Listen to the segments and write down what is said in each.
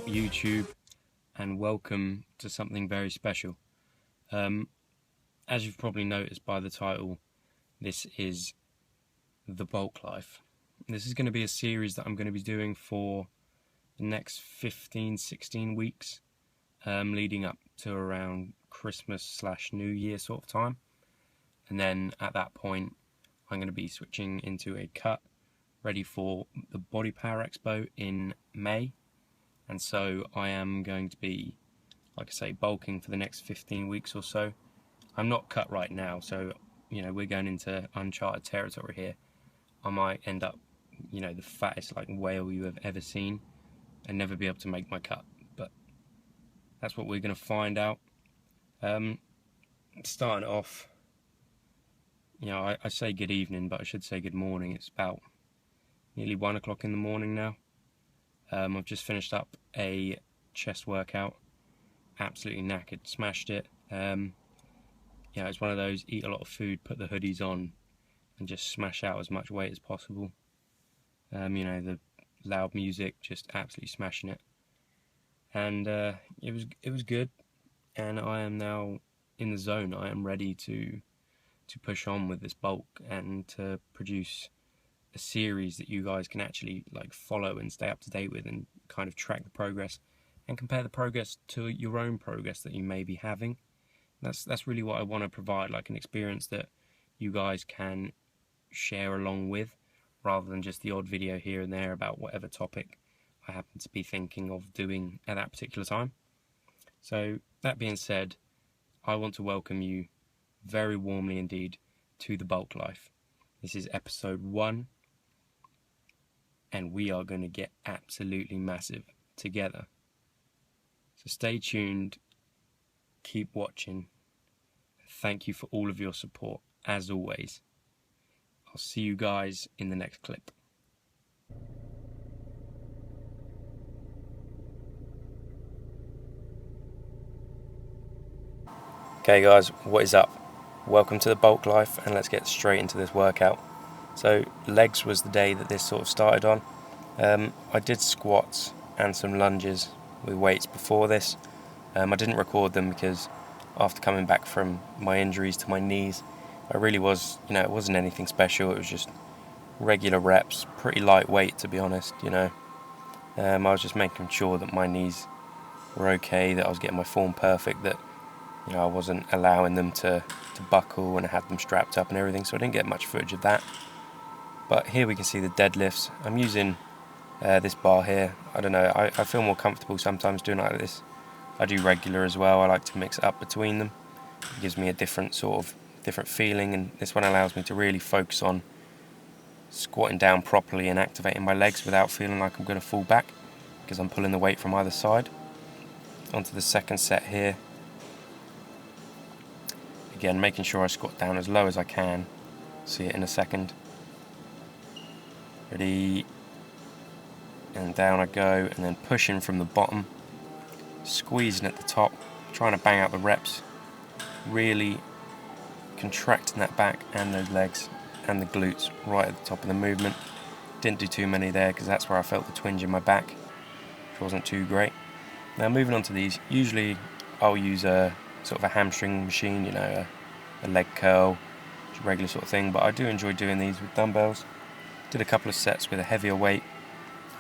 up YouTube, and welcome to something very special. As you've probably noticed by the title, this is the bulk life. This is going to be a series that I'm going to be doing for the next 15-16 weeks, leading up to around Christmas/New Year sort of time. And then at that point I'm going to be switching into a cut ready for the Body Power Expo in May. And so I am going to be, like I say, bulking for the next 15 weeks or so. I'm not cut right now, so we're going into uncharted territory here. I might end up the fattest whale you have ever seen and never be able to make my cut, but that's what we're going to find out. Starting off, I say good evening, but I should say good morning. It's about nearly 1 o'clock in the morning now. I've just finished up a chest workout, absolutely knackered, smashed it. It's one of those, eat a lot of food, put the hoodies on and just smash out as much weight as possible. The loud music, just absolutely smashing it. And it was good, and I am now in the zone. I am ready to push on with this bulk and to produce a series that you guys can actually follow and stay up to date with, and kind of track the progress and compare the progress to your own progress that you may be having. That's really what I want to provide, an experience that you guys can share along with, rather than just the odd video here and there about whatever topic I happen to be thinking of doing at that particular time. So that being said, I want to welcome you very warmly indeed to the bulk life. This is episode 1, and we are going to get absolutely massive together. So stay tuned, keep watching. Thank you for all of your support, as always. I'll see you guys in the next clip. Okay guys, what is up? Welcome to the bulk life, and let's get straight into this workout. So legs was the day that this sort of started on. I did squats and some lunges with weights before this. I didn't record them because after coming back from my injuries to my knees, I really was, it wasn't anything special. It was just regular reps, pretty lightweight to be honest. I was just making sure that my knees were okay, that I was getting my form perfect, that I wasn't allowing them to buckle, and I had them strapped up and everything, so I didn't get much footage of that. But here we can see the deadlifts. I'm using this bar here. I don't know, I feel more comfortable sometimes doing like this. I do regular as well. I like to mix it up between them. It gives me a different feeling, and this one allows me to really focus on squatting down properly and activating my legs without feeling like I'm going to fall back, because I'm pulling the weight from either side. Onto the second set here. Again, making sure I squat down as low as I can. See it in a second. Ready, and down I go, and then pushing from the bottom, squeezing at the top, trying to bang out the reps, really contracting that back and those legs and the glutes right at the top of the movement. Didn't do too many there because that's where I felt the twinge in my back, which wasn't too great. Now moving on to these, usually I'll use a sort of a hamstring machine, a leg curl, just a regular sort of thing, but I do enjoy doing these with dumbbells. Did a couple of sets with a heavier weight.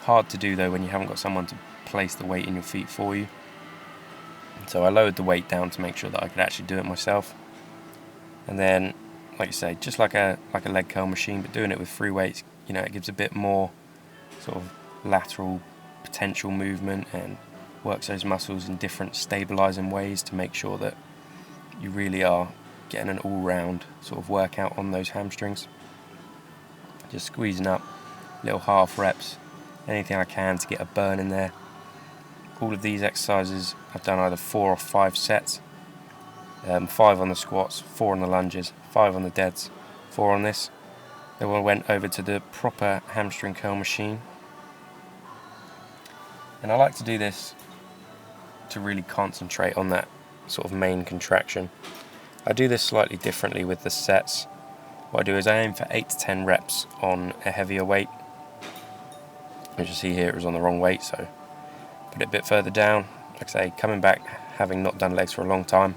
Hard to do though when you haven't got someone to place the weight in your feet for you. So I lowered the weight down to make sure that I could actually do it myself. And then, like you say, just like a leg curl machine, but doing it with free weights, it gives a bit more sort of lateral potential movement and works those muscles in different stabilizing ways to make sure that you really are getting an all-round sort of workout on those hamstrings. Just squeezing up little half reps, anything I can to get a burn in there. All of these exercises I've done either 4 or 5 sets. 5 on the squats, 4 on the lunges, 5 on the deads, 4 on this. Then I went over to the proper hamstring curl machine. And I like to do this to really concentrate on that sort of main contraction. I do this slightly differently with the sets. What I do is I aim for 8 to 10 reps on a heavier weight. As you see here, it was on the wrong weight, so put it a bit further down. Like I say, coming back, having not done legs for a long time,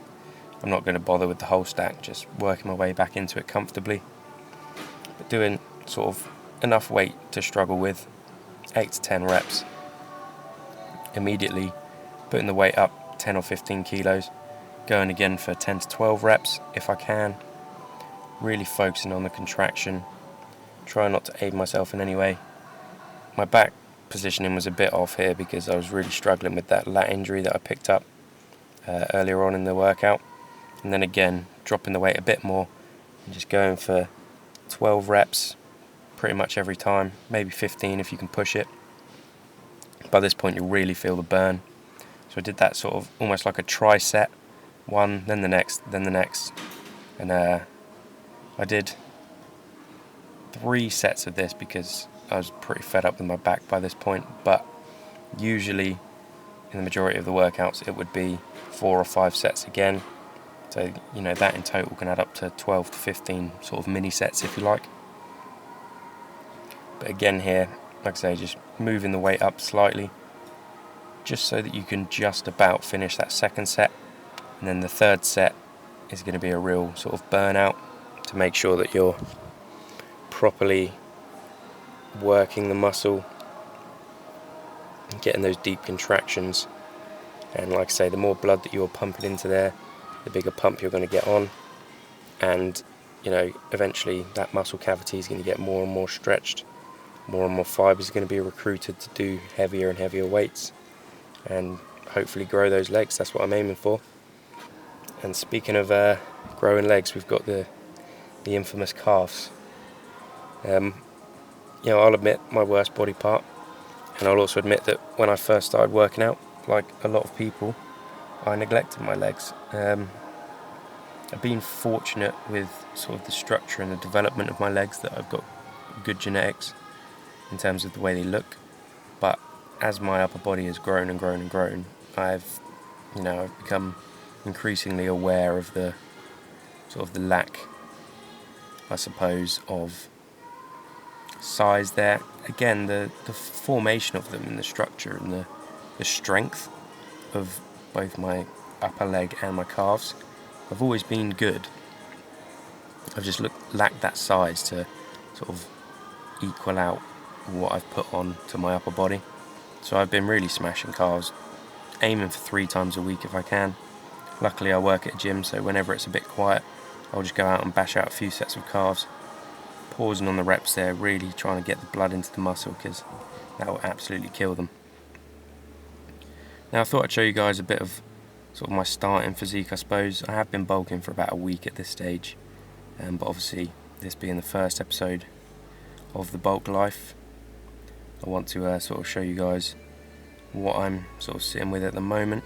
I'm not going to bother with the whole stack, just working my way back into it comfortably. But doing sort of enough weight to struggle with, 8 to 10 reps. Immediately putting the weight up 10 or 15 kilos, going again for 10 to 12 reps if I can. Really focusing on the contraction, trying not to aid myself in any way. My back positioning was a bit off here because I was really struggling with that lat injury that I picked up earlier on in the workout. And then again, dropping the weight a bit more and just going for 12 reps pretty much every time, maybe 15 if you can push it. By this point you'll really feel the burn. So I did that sort of almost like a tri-set, one, then the next, and I did 3 sets of this because I was pretty fed up with my back by this point, but usually in the majority of the workouts it would be 4 or 5 sets again. So, you know, that in total can add up to 12 to 15 sort of mini sets if you like. But again here, like I say, just moving the weight up slightly, just so that you can just about finish that second set. And then the third set is going to be a real sort of burnout to make sure that you're properly working the muscle, getting those deep contractions. And like I say, the more blood that you're pumping into there, the bigger pump you're going to get on, and you know, eventually that muscle cavity is going to get more and more stretched, more and more fibers are going to be recruited to do heavier and heavier weights and hopefully grow those legs. That's what I'm aiming for. And speaking of growing legs, we've got the infamous calves. You know, I'll admit my worst body part, and I'll also admit that when I first started working out, like a lot of people, I neglected my legs. I've been fortunate with sort of the structure and the development of my legs that I've got good genetics in terms of the way they look. But as my upper body has grown and grown and grown, I've become increasingly aware of the sort of the lack, I suppose, of size there. Again, the formation of them and the structure and the strength of both my upper leg and my calves have always been good. I've just lacked that size to sort of equal out what I've put on to my upper body. So I've been really smashing calves, aiming for 3 times a week if I can. Luckily I work at a gym, so whenever it's a bit quiet, I'll just go out and bash out a few sets of calves, pausing on the reps there, really trying to get the blood into the muscle, because that will absolutely kill them. Now I thought I'd show you guys a bit of sort of my starting physique, I suppose. I have been bulking for about a week at this stage, but obviously this being the first episode of the bulk life, I want to sort of show you guys what I'm sort of sitting with at the moment.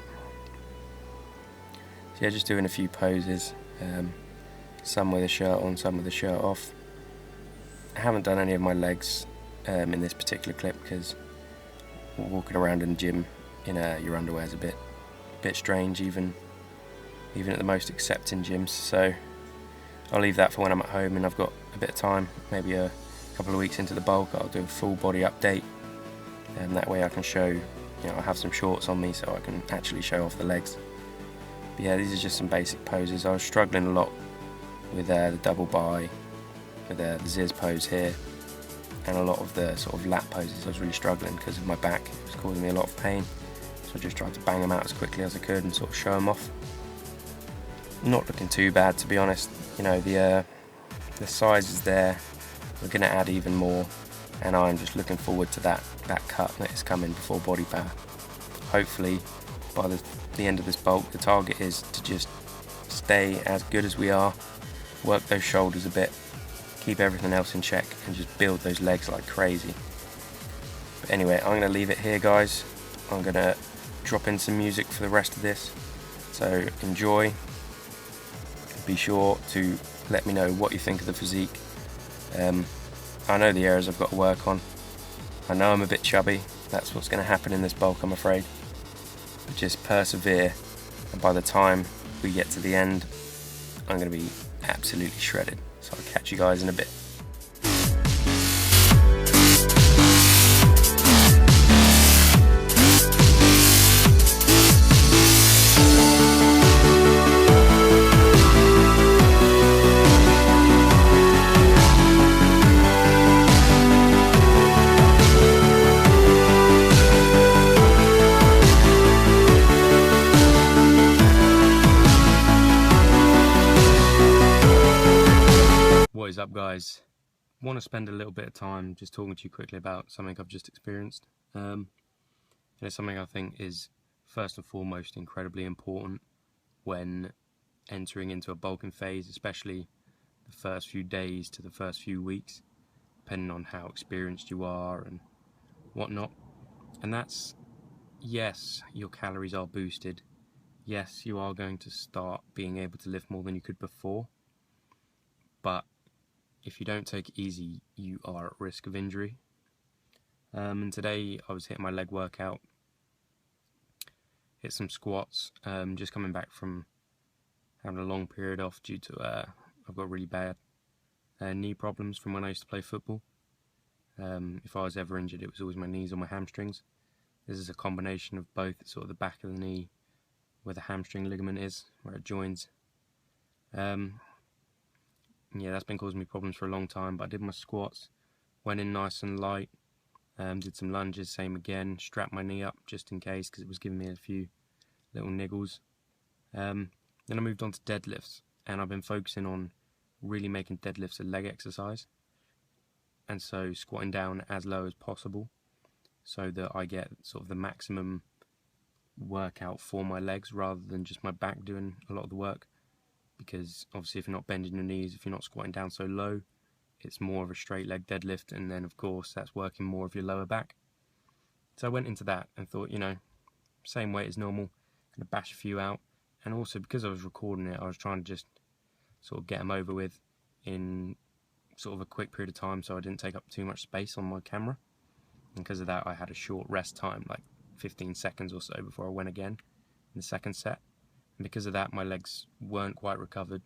So yeah, just doing a few poses, some with a shirt on, some with a shirt off. I haven't done any of my legs in this particular clip because walking around in the gym in your underwear is a bit strange, even at the most accepting gyms. So I'll leave that for when I'm at home and I've got a bit of time, maybe a couple of weeks into the bulk. I'll do a full body update, and that way I can show, you know, I have some shorts on me so I can actually show off the legs. But yeah, these are just some basic poses. I was struggling a lot with the double bi, with the Ziz pose here, and a lot of the sort of lat poses. I was really struggling because of my back. It was causing me a lot of pain. So I just tried to bang them out as quickly as I could and sort of show them off. Not looking too bad, to be honest. You know, the size is there. We're going to add even more, and I'm just looking forward to that cut that is coming before body power. Hopefully, by the end of this bulk, the target is to just stay as good as we are, work those shoulders a bit, keep everything else in check, and just build those legs like crazy. But anyway, I'm going to leave it here, guys. I'm going to drop in some music for the rest of this, so enjoy. Be sure to let me know what you think of the physique. I know the areas I've got to work on. I know I'm a bit chubby. That's what's going to happen in this bulk, I'm afraid. But just persevere, and by the time we get to the end, I'm going to be absolutely shredded. So I'll catch you guys in a bit. is up, guys? Want to spend a little bit of time just talking to you quickly about something I've just experienced. And it's something I think is first and foremost incredibly important when entering into a bulking phase, especially the first few days to the first few weeks, depending on how experienced you are and whatnot. And that's, yes, your calories are boosted. Yes, you are going to start being able to lift more than you could before. But if you don't take it easy, you are at risk of injury. And today I was hitting my leg workout, hit some squats, just coming back from having a long period off due to I've got really bad knee problems from when I used to play football. If I was ever injured, it was always my knees or my hamstrings. This is a combination of both, sort of the back of the knee where the hamstring ligament is, where it joins. Yeah, that's been causing me problems for a long time, but I did my squats, went in nice and light, did some lunges, same again, strapped my knee up just in case because it was giving me a few little niggles. Then I moved on to deadlifts, and I've been focusing on really making deadlifts a leg exercise, and so squatting down as low as possible so that I get sort of the maximum workout for my legs rather than just my back doing a lot of the work. Because obviously if you're not bending your knees, if you're not squatting down so low, it's more of a straight leg deadlift, and then of course that's working more of your lower back. So I went into that and thought, same weight as normal, gonna bash a few out. And also because I was recording it, I was trying to just sort of get them over with in sort of a quick period of time so I didn't take up too much space on my camera. And because of that, I had a short rest time, like 15 seconds or so before I went again in the second set. And because of that, my legs weren't quite recovered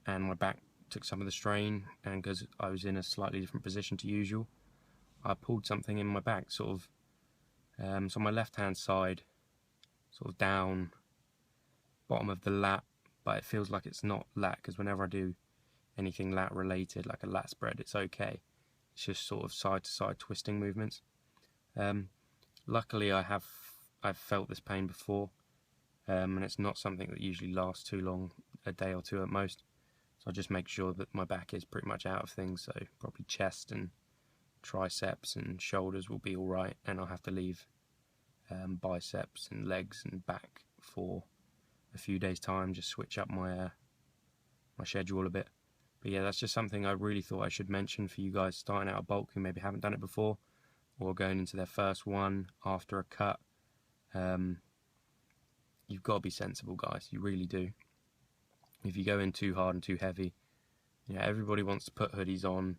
and my back took some of the strain, and because I was in a slightly different position to usual, I pulled something in my back, sort of, so on my left hand side, sort of down, bottom of the lat, but it feels like it's not lat, because whenever I do anything lat related, like a lat spread, it's okay. It's just sort of side to side twisting movements. Luckily I've felt this pain before, and it's not something that usually lasts too long, a day or two at most. So I just make sure that my back is pretty much out of things, so probably chest and triceps and shoulders will be alright, and I'll have to leave biceps and legs and back for a few days time, just switch up my my schedule a bit. But yeah, that's just something I really thought I should mention for you guys starting out a bulk who maybe haven't done it before, or going into their first one after a cut. You've got to be sensible, guys, you really do. If you go in too hard and too heavy, everybody wants to put hoodies on,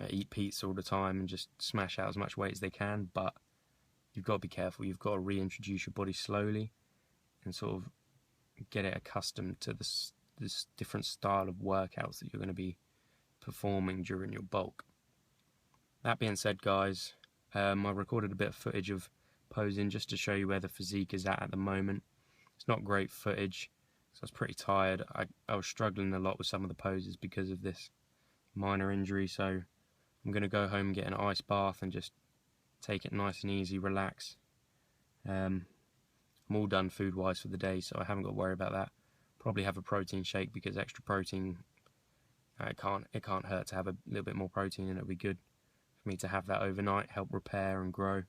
eat pizza all the time and just smash out as much weight as they can, but you've got to be careful. You've got to reintroduce your body slowly and sort of get it accustomed to this different style of workouts that you're going to be performing during your bulk. That being said, guys, I recorded a bit of footage of posing just to show you where the physique is at the moment. It's not great footage, so I was pretty tired. I was struggling a lot with some of the poses because of this minor injury, so I'm going to go home and get an ice bath and just take it nice and easy, relax. I'm all done food-wise for the day, so I haven't got to worry about that. Probably have a protein shake because extra protein, it can't hurt to have a little bit more protein, and it'll be good for me to have that overnight, help repair and grow.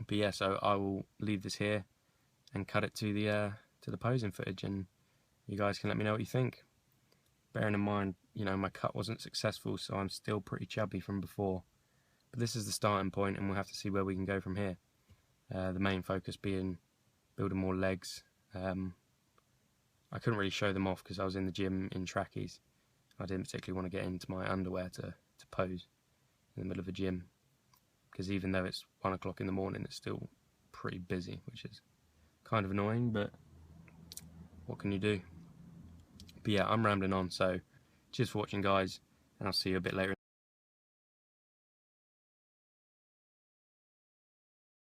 But yeah, so I will leave this here and cut it to the posing footage, and you guys can let me know what you think. Bearing in mind, my cut wasn't successful, so I'm still pretty chubby from before. But this is the starting point, and we'll have to see where we can go from here. The main focus being building more legs. I couldn't really show them off because I was in the gym in trackies. I didn't particularly want to get into my underwear to pose in the middle of a gym, because even though it's 1 o'clock in the morning, it's still pretty busy, which is kind of annoying, but what can you do? But yeah, I'm rambling on, so cheers for watching, guys, and I'll see you a bit later.